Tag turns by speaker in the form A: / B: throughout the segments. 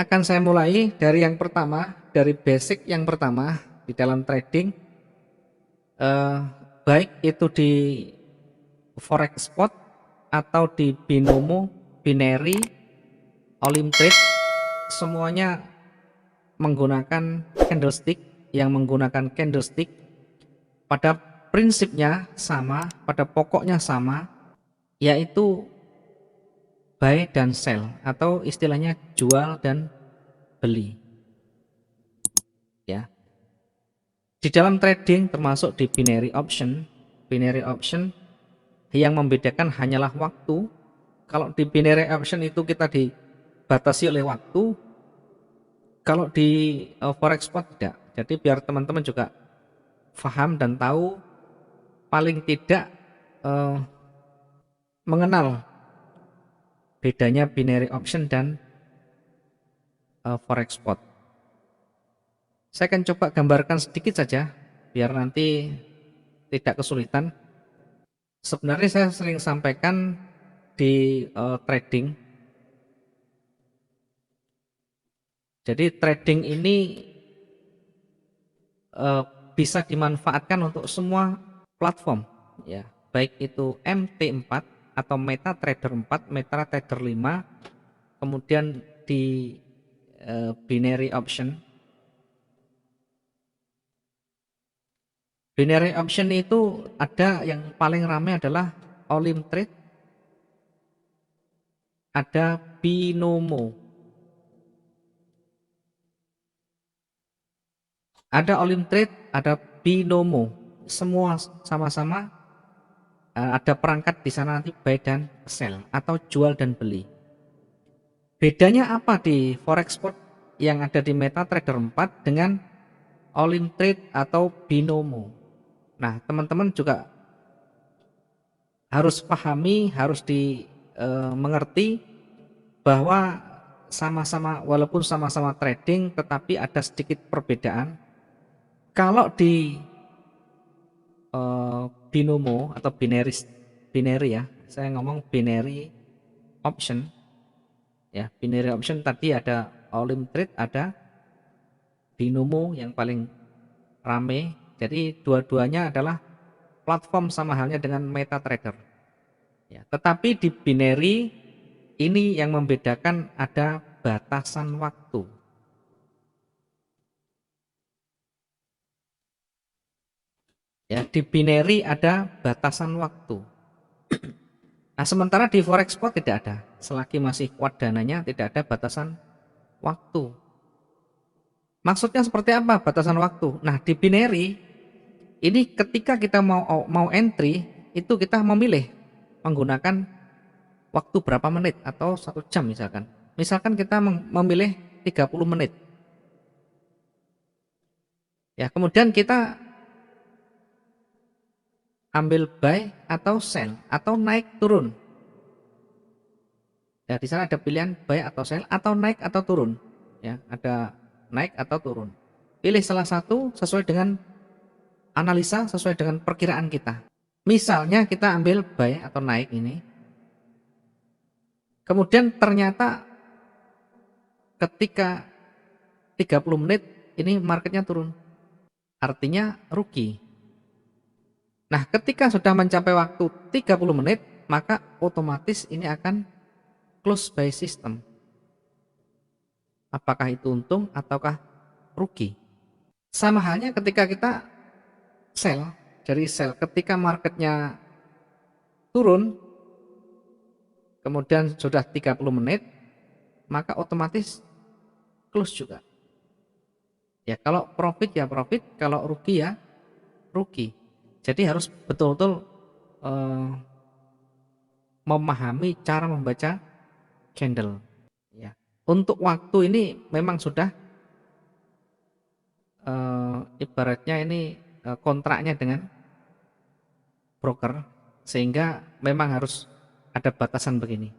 A: akan saya mulai dari yang pertama, dari basic yang pertama di dalam trading, eh, baik itu di forex spot atau di binomo, binary, Olimtrade, semuanya menggunakan candlestick. Yang menggunakan candlestick pada prinsipnya sama, pada pokoknya sama, yaitu buy dan sell atau istilahnya jual dan beli, ya. Di dalam trading termasuk di binary option yang membedakan hanyalah waktu. Kalau di binary option itu kita dibatasi oleh waktu, kalau di forex spot tidak. Jadi biar teman-teman juga paham dan tahu, paling tidak eh, mengenal bedanya binary option dan forex spot. Saya akan coba gambarkan sedikit saja biar nanti tidak kesulitan. Sebenarnya saya sering sampaikan di trading. Jadi trading ini eh, bisa dimanfaatkan untuk semua platform, ya. Baik itu MT4 atau MetaTrader 4, MetaTrader 5, kemudian di binary option. Binary option itu ada yang paling ramai adalah Olimtrade, ada Binomo. Ada Olimtrade, ada Binomo. Semua sama-sama ada perangkat di sana nanti buy dan sell atau jual dan beli. Bedanya apa di forex spot yang ada di MetaTrader 4 dengan Olimtrade atau Binomo? Nah, teman-teman juga harus pahami, harus mengerti bahwa sama-sama, walaupun sama-sama trading, tetapi ada sedikit perbedaan. Kalau di binomo atau binary, ya, saya ngomong binary option, ya. Binary option tadi ada Olimtrade, ada binomo yang paling rame. Jadi dua-duanya adalah platform sama halnya dengan MetaTrader, ya. Tetapi di binary ini yang membedakan ada batasan waktu, ya. Di binary ada batasan waktu. Nah, sementara di forex spot tidak ada. Selagi masih kuat dananya, tidak ada batasan waktu. Maksudnya seperti apa batasan waktu? Nah, di binary ini ketika kita mau entry, itu kita memilih menggunakan waktu berapa menit atau 1 jam misalkan. Misalkan kita memilih 30 menit. Ya, kemudian kita ambil buy atau sell atau naik turun. Ya, di sana ada pilihan buy atau sell atau naik atau turun. Ya, ada naik atau turun. Pilih salah satu sesuai dengan analisa, sesuai dengan perkiraan kita. Misalnya kita ambil buy atau naik ini. Kemudian ternyata ketika 30 menit ini marketnya turun. Artinya rugi. Nah, ketika sudah mencapai waktu 30 menit, maka otomatis ini akan close by system. Apakah itu untung ataukah rugi? Sama halnya ketika kita sell, dari sell ketika marketnya turun, kemudian sudah 30 menit, maka otomatis close juga. Ya, kalau profit ya profit, kalau rugi ya rugi. Jadi harus betul-betul eh, memahami cara membaca candle. Ya. Untuk waktu ini memang sudah ibaratnya ini kontraknya dengan broker, sehingga memang harus ada batasan begini.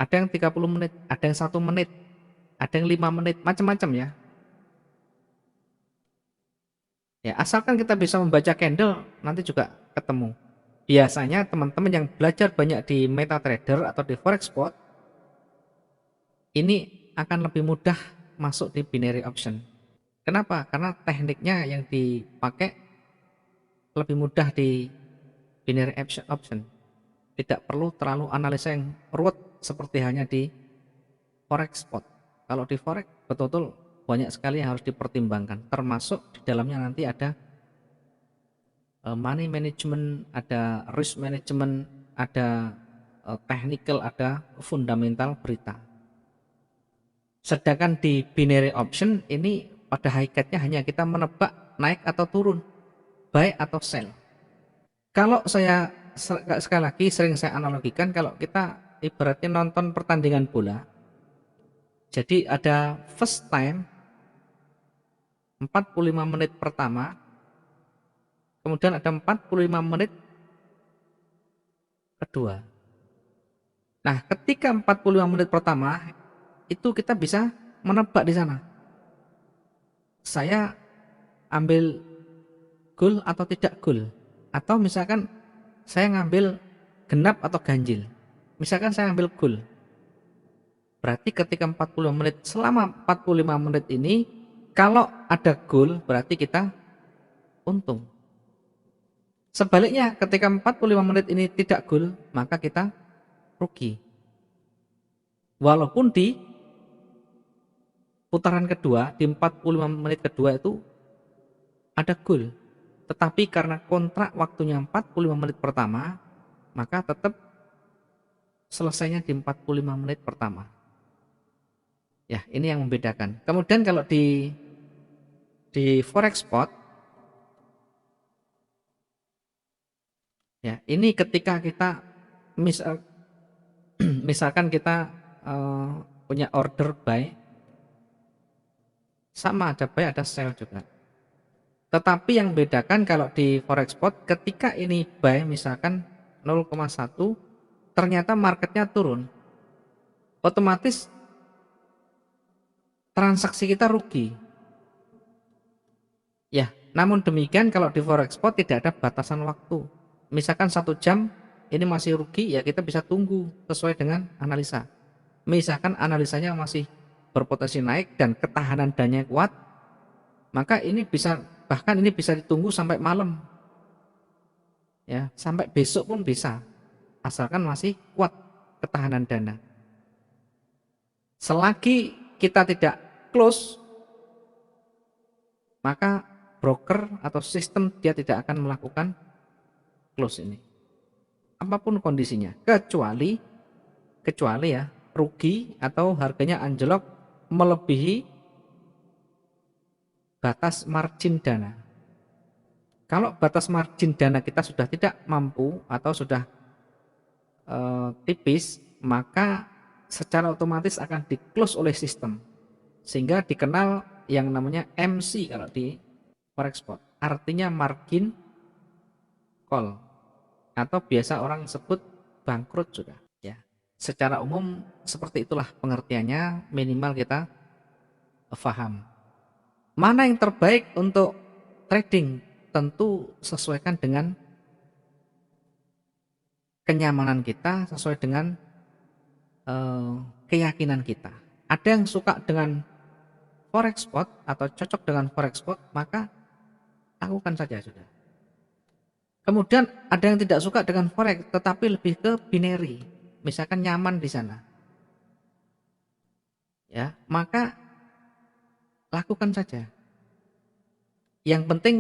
A: Ada yang 30 menit, ada yang 1 menit, ada yang 5 menit, macam-macam, ya. Ya, asalkan kita bisa membaca candle, nanti juga ketemu. Biasanya teman-teman yang belajar banyak di MetaTrader atau di forex spot, ini akan lebih mudah masuk di binary option. Kenapa? Karena tekniknya yang dipakai lebih mudah di binary option. Tidak perlu terlalu analisa yang ruwet seperti hanya di forex spot. Kalau di forex betul-betul banyak sekali yang harus dipertimbangkan, termasuk di dalamnya nanti ada money management, ada risk management, ada technical, ada fundamental berita. Sedangkan di binary option ini pada hakikatnya hanya kita menebak naik atau turun, buy atau sell. Kalau saya sekali lagi sering saya analogikan, kalau kita ibaratnya nonton pertandingan bola, jadi ada first time 45 menit pertama, kemudian ada 45 menit kedua. Nah, ketika 45 menit pertama itu kita bisa menebak di sana. Saya ambil gol atau tidak gol, atau misalkan saya ngambil genap atau ganjil. Misalkan saya ambil gol. Berarti ketika 40 menit, selama 45 menit ini kalau ada gol berarti kita untung. Sebaliknya ketika 45 menit ini tidak gol, maka kita rugi. Walaupun di putaran kedua, di 45 menit kedua itu ada gol. Tetapi karena kontrak waktunya 45 menit pertama, maka tetap selesainya di 45 menit pertama. Ya, ini yang membedakan. Kemudian kalau di forex spot, ya, ini ketika kita misalkan kita punya order buy, sama ada buy ada sell juga. Tetapi yang membedakan kalau di forex spot, ketika ini buy misalkan 0,1, ternyata marketnya turun, otomatis transaksi kita rugi. Ya, namun demikian kalau di forex spot tidak ada batasan waktu. Misalkan 1 jam ini masih rugi, ya kita bisa tunggu sesuai dengan analisa. Misalkan analisanya masih berpotensi naik dan ketahanan dananya kuat, maka ini bisa, bahkan ini bisa ditunggu sampai malam. Ya, sampai besok pun bisa. Asalkan masih kuat ketahanan dana. Selagi kita tidak close, maka broker atau sistem dia tidak akan melakukan close ini. Apapun kondisinya, kecuali ya rugi atau harganya anjlok melebihi batas margin dana. Kalau batas margin dana kita sudah tidak mampu atau sudah tipis, maka secara otomatis akan di-close oleh sistem. Sehingga dikenal yang namanya MC kalau di forex spot. Artinya margin call, atau biasa orang sebut bangkrut juga. Ya, secara umum seperti itulah pengertiannya, minimal kita paham. Mana yang terbaik untuk trading? Tentu sesuaikan dengan kenyamanan kita, sesuai dengan keyakinan kita. Ada yang suka dengan forex spot atau cocok dengan forex spot, maka lakukan saja sudah. Kemudian ada yang tidak suka dengan forex tetapi lebih ke binary, misalkan nyaman di sana, ya, maka lakukan saja. Yang penting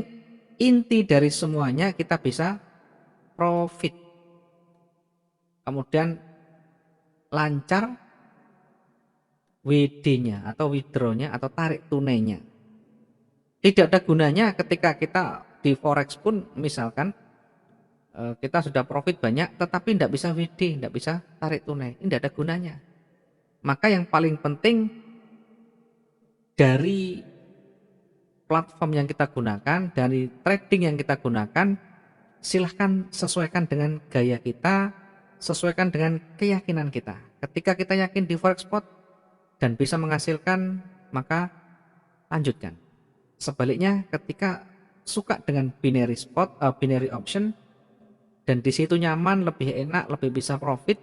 A: inti dari semuanya kita bisa profit, kemudian lancar WD-nya atau withdraw-nya atau tarik tunainya. Tidak ada gunanya ketika kita di forex pun misalkan kita sudah profit banyak tetapi tidak bisa WD, tidak bisa tarik tunai, ini tidak ada gunanya. Maka yang paling penting dari platform yang kita gunakan, dari trading yang kita gunakan, silahkan sesuaikan dengan gaya kita, sesuaikan dengan keyakinan kita. Ketika kita yakin di forex spot dan bisa menghasilkan, maka lanjutkan. Sebaliknya ketika suka dengan binary spot, binary option, dan di situ nyaman, lebih enak, lebih bisa profit,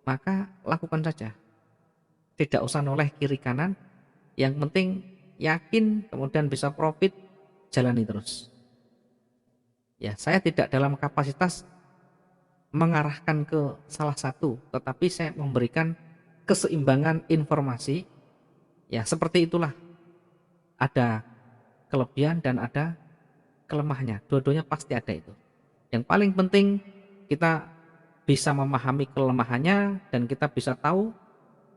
A: maka lakukan saja. Tidak usah noleh kiri kanan, yang penting yakin kemudian bisa profit, jalani terus. Ya, saya tidak dalam kapasitas mengarahkan ke salah satu, tetapi saya memberikan keseimbangan informasi. Ya, seperti itulah. Ada kelebihan dan ada kelemahannya. Dua-duanya pasti ada itu. Yang paling penting kita bisa memahami kelemahannya dan kita bisa tahu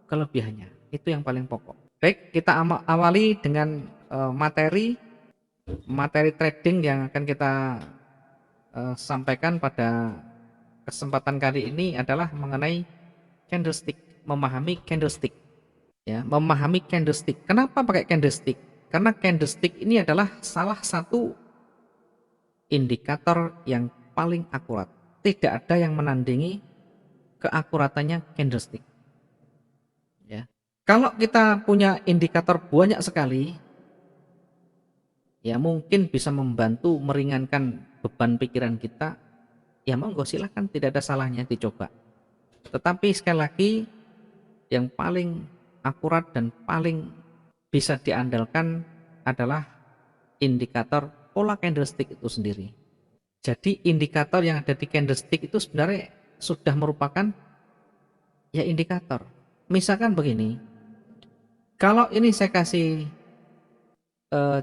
A: kelebihannya. Itu yang paling pokok. Baik, kita awali dengan materi trading yang akan kita sampaikan pada kesempatan kali ini adalah mengenai candlestick, memahami candlestick. Ya, memahami candlestick. Kenapa pakai candlestick? Karena candlestick ini adalah salah satu indikator yang paling akurat. Tidak ada yang menandingi keakuratannya candlestick. Ya. Kalau kita punya indikator banyak sekali, ya mungkin bisa membantu meringankan beban pikiran kita. Ya monggo silahkan, tidak ada salahnya dicoba. Tetapi sekali lagi, yang paling akurat dan paling bisa diandalkan adalah indikator pola candlestick itu sendiri. Jadi indikator yang ada di candlestick itu sebenarnya sudah merupakan ya indikator. Misalkan begini, kalau ini saya kasih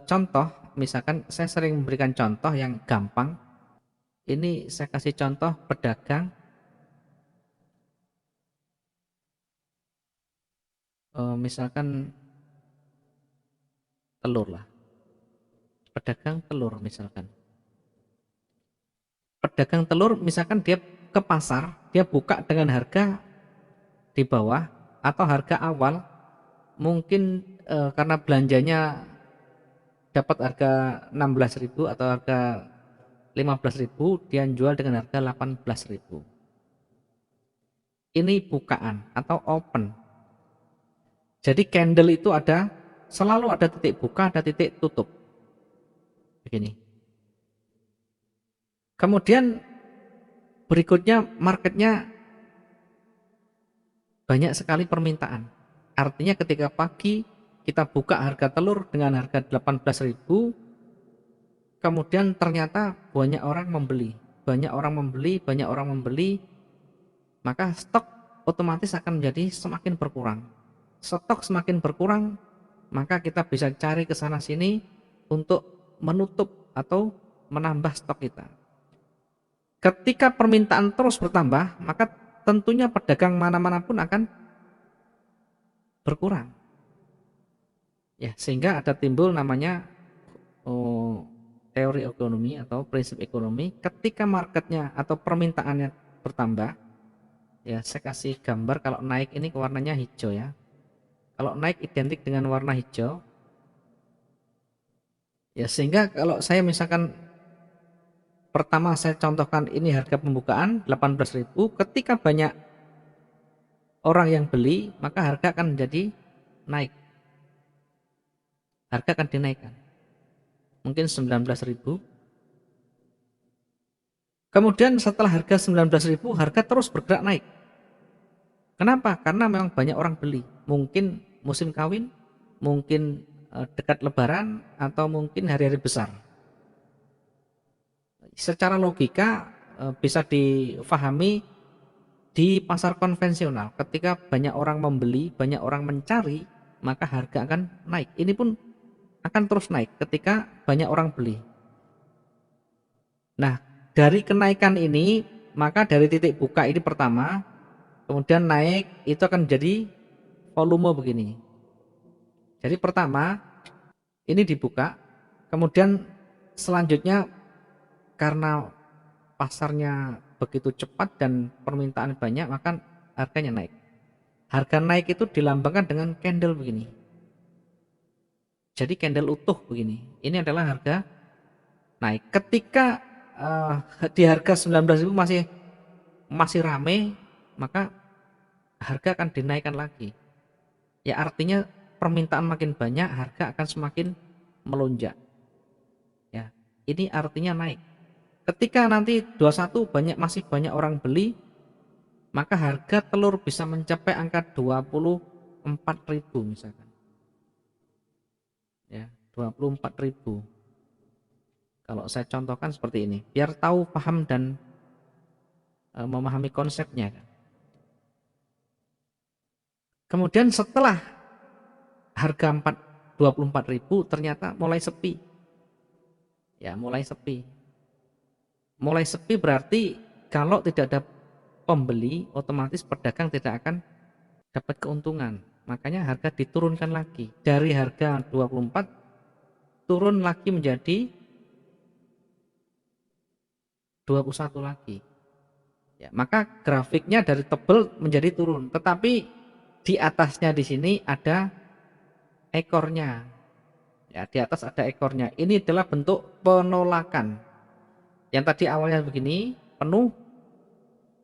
A: contoh, misalkan saya sering memberikan contoh yang gampang. Ini saya kasih contoh pedagang, misalkan telur lah, pedagang telur misalkan. Pedagang telur misalkan dia ke pasar, dia buka dengan harga di bawah atau harga awal, mungkin karena belanjanya dapat harga 16.000 atau harga 15.000, dia jual dengan harga 18.000. Ini bukaan atau open. Jadi candle itu selalu ada titik buka, ada titik tutup. Begini. Kemudian berikutnya marketnya banyak sekali permintaan. Artinya ketika pagi kita buka harga telur dengan harga 18.000, kemudian ternyata banyak orang membeli, maka stok otomatis akan menjadi semakin berkurang. Stok semakin berkurang, maka kita bisa cari ke sana sini untuk menutup atau menambah stok kita. Ketika permintaan terus bertambah, maka tentunya pedagang mana-mana pun akan berkurang. Ya, sehingga ada timbul namanya teori ekonomi atau prinsip ekonomi. Ketika marketnya atau permintaannya bertambah, ya saya kasih gambar, kalau naik ini warnanya hijau ya. Kalau naik identik dengan warna hijau. Ya, sehingga kalau saya misalkan pertama saya contohkan ini harga pembukaan 18.000, ketika banyak orang yang beli, maka harga akan menjadi naik. Harga akan dinaikkan. Mungkin 19.000. Kemudian setelah harga 19.000, harga terus bergerak naik. Kenapa? Karena memang banyak orang beli. Mungkin musim kawin, mungkin dekat lebaran, atau mungkin hari-hari besar. Secara logika bisa difahami di pasar konvensional. Ketika banyak orang membeli, banyak orang mencari, maka harga akan naik. Ini pun akan terus naik ketika banyak orang beli. Nah, dari kenaikan ini, maka dari titik buka ini pertama, kemudian naik, itu akan jadi volume begini. Jadi pertama, ini dibuka, kemudian selanjutnya karena pasarnya begitu cepat dan permintaan banyak, maka harganya naik. Harga naik itu dilambangkan dengan candle begini. Jadi candle utuh begini. Ini adalah harga naik. Ketika di harga 19.000 masih rame, maka harga akan dinaikkan lagi. Ya artinya permintaan makin banyak, harga akan semakin melonjak. Ya, ini artinya naik. Ketika nanti 21 masih banyak orang beli, maka harga telur bisa mencapai angka 24 24.000 misalkan. Ya, 24.000. Kalau saya contohkan seperti ini, biar tahu, paham dan memahami konsepnya. Kemudian setelah harga 24.000 ternyata mulai sepi. Ya, mulai sepi. Mulai sepi berarti kalau tidak ada pembeli, otomatis pedagang tidak akan dapat keuntungan. Makanya harga diturunkan lagi. Dari harga 24 turun lagi menjadi 21 lagi. Ya, maka grafiknya dari tebal menjadi turun. Tetapi di atasnya di sini ada ekornya. Ya, di atas ada ekornya. Ini adalah bentuk penolakan. Yang tadi awalnya begini, penuh,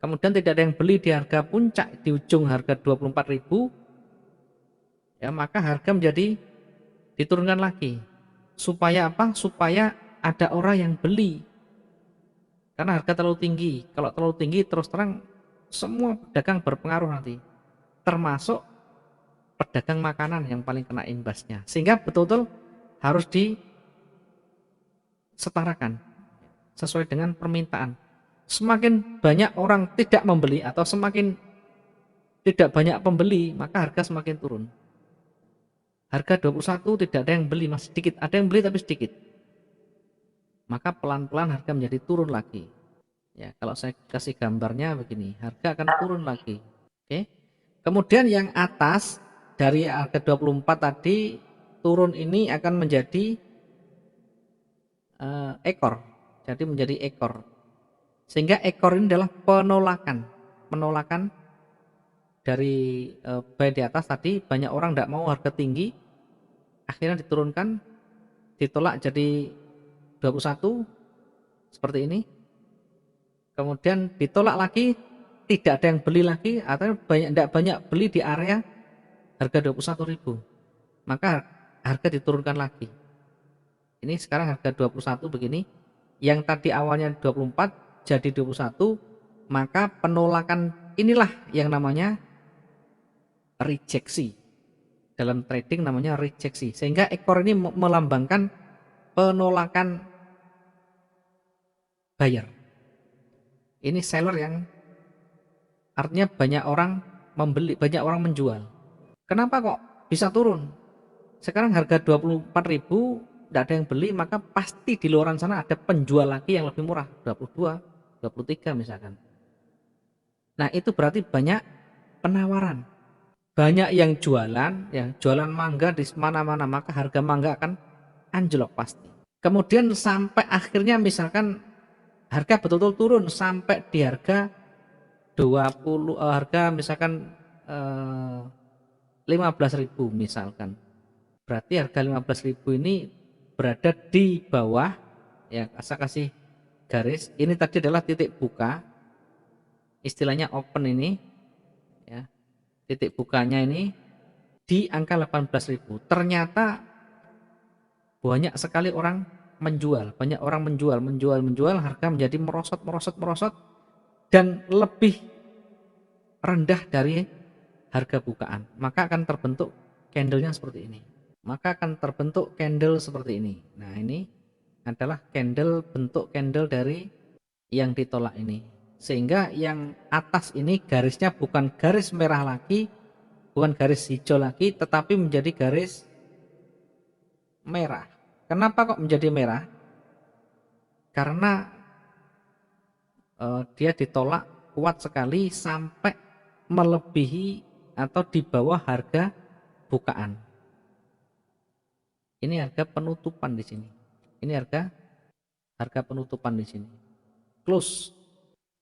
A: kemudian tidak ada yang beli di harga puncak, di ujung harga 24.000, ya, maka harga menjadi diturunkan lagi. Supaya apa? Supaya ada orang yang beli. Karena harga terlalu tinggi. Kalau terlalu tinggi terus terang semua pedagang berpengaruh nanti. Termasuk pedagang makanan yang paling kena imbasnya. Sehingga betul-betul harus disetarakan sesuai dengan permintaan. Semakin banyak orang tidak membeli atau semakin tidak banyak pembeli, maka harga semakin turun. Harga 21 tidak ada yang beli, masih sedikit. Ada yang beli tapi sedikit. Maka pelan-pelan harga menjadi turun lagi. Ya, kalau saya kasih gambarnya begini, harga akan turun lagi. Oke. Kemudian yang atas dari harga 24 tadi turun ini akan menjadi ekor. Jadi menjadi ekor. Sehingga ekor ini adalah penolakan. Penolakan dari buy di atas tadi, banyak orang tidak mau harga tinggi, akhirnya diturunkan, ditolak jadi 21 seperti ini. Kemudian ditolak lagi, tidak ada yang beli lagi, atau tidak banyak beli di area harga 21.000. Maka harga diturunkan lagi. Ini sekarang harga 21 begini. Yang tadi awalnya 24 jadi 21, maka penolakan inilah yang namanya rejeksi. Dalam trading namanya rejeksi. Sehingga ekor ini melambangkan penolakan buyer. Ini seller yang artinya banyak orang membeli, banyak orang menjual. Kenapa kok bisa turun? Sekarang harga 24.000 tidak ada yang beli, maka pasti di luaran sana ada penjual lagi yang lebih murah, 22, 23 misalkan. Nah, itu berarti banyak penawaran. Banyak yang jualan mangga di mana-mana, maka harga mangga akan anjlok pasti. Kemudian sampai akhirnya misalkan harga betul-betul turun sampai di harga 20, harga misalkan 15.000 misalkan. Berarti harga 15.000 ini berada di bawah, ya, saya kasih garis. Ini tadi adalah titik buka, istilahnya open ini, ya. Titik bukanya ini di angka 18.000. Ternyata banyak sekali orang menjual, banyak orang menjual, harga menjadi merosot dan lebih rendah dari harga bukaan. Maka akan terbentuk candlenya seperti ini. Maka akan terbentuk candle seperti ini. Nah, ini adalah bentuk candle dari yang ditolak ini. Sehingga yang atas ini garisnya bukan garis merah lagi, bukan garis hijau lagi, tetapi menjadi garis merah. Kenapa kok menjadi merah? Karena dia ditolak kuat sekali sampai melebihi atau di bawah harga bukaan. Ini harga penutupan di sini. Ini harga penutupan di sini. Close,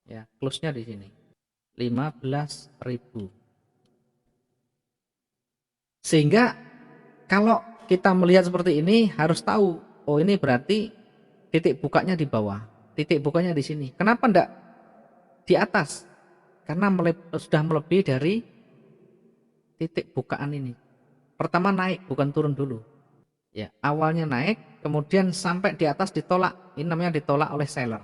A: ya, close-nya di sini 15.000. Sehingga kalau kita melihat seperti ini harus tahu, oh ini berarti titik bukanya di bawah, titik bukanya di sini. Kenapa enggak di atas? Karena sudah melebihi dari titik bukaan ini. Pertama naik, bukan turun dulu. Ya, awalnya naik, kemudian sampai di atas ditolak. Ini namanya ditolak oleh seller.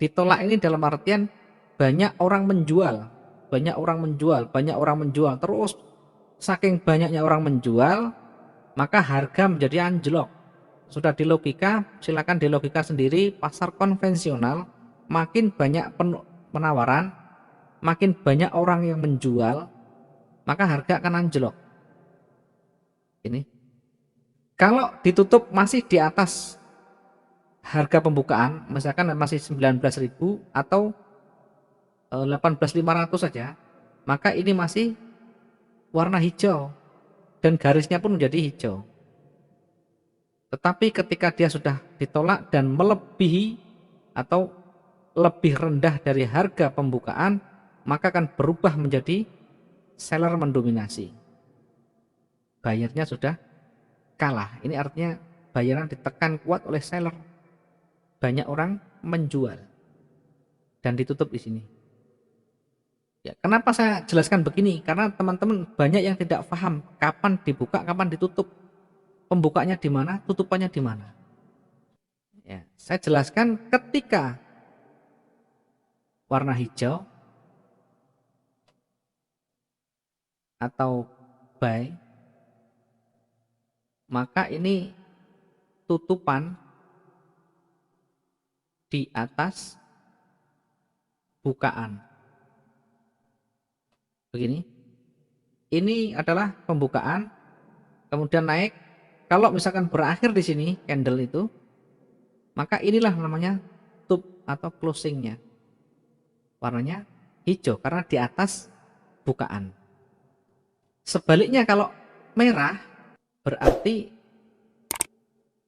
A: Ditolak ini dalam artian banyak orang menjual, terus saking banyaknya orang menjual, maka harga menjadi anjlok. Sudah di logika, silakan di logika sendiri. Pasar konvensional makin banyak penawaran, makin banyak orang yang menjual, maka harga akan anjlok. Ini kalau ditutup masih di atas harga pembukaan, misalkan masih 19.000 atau 18.500 saja, maka ini masih warna hijau dan garisnya pun menjadi hijau. Tetapi ketika dia sudah ditolak dan melebihi atau lebih rendah dari harga pembukaan, maka akan berubah menjadi seller mendominasi. Buyernya sudah kalah. Ini artinya bayaran ditekan kuat oleh seller. Banyak orang menjual dan ditutup di sini. Ya, kenapa saya jelaskan begini? Karena teman-teman banyak yang tidak paham kapan dibuka, kapan ditutup. Pembukanya di mana, tutupannya di mana. Ya, saya jelaskan ketika warna hijau atau buy, maka ini tutupan di atas bukaan. Begini. Ini adalah pembukaan, kemudian naik. Kalau misalkan berakhir di sini candle itu, maka inilah namanya tutup atau closingnya. Warnanya hijau karena di atas bukaan. Sebaliknya kalau merah berarti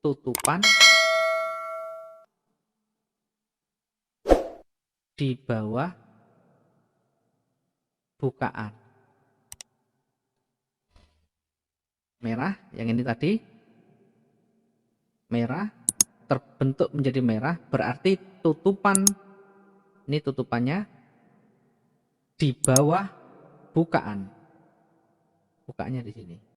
A: tutupan di bawah bukaan. Merah, yang ini tadi merah terbentuk menjadi merah berarti tutupan, ini tutupannya di bawah bukaan. Bukaannya di sini.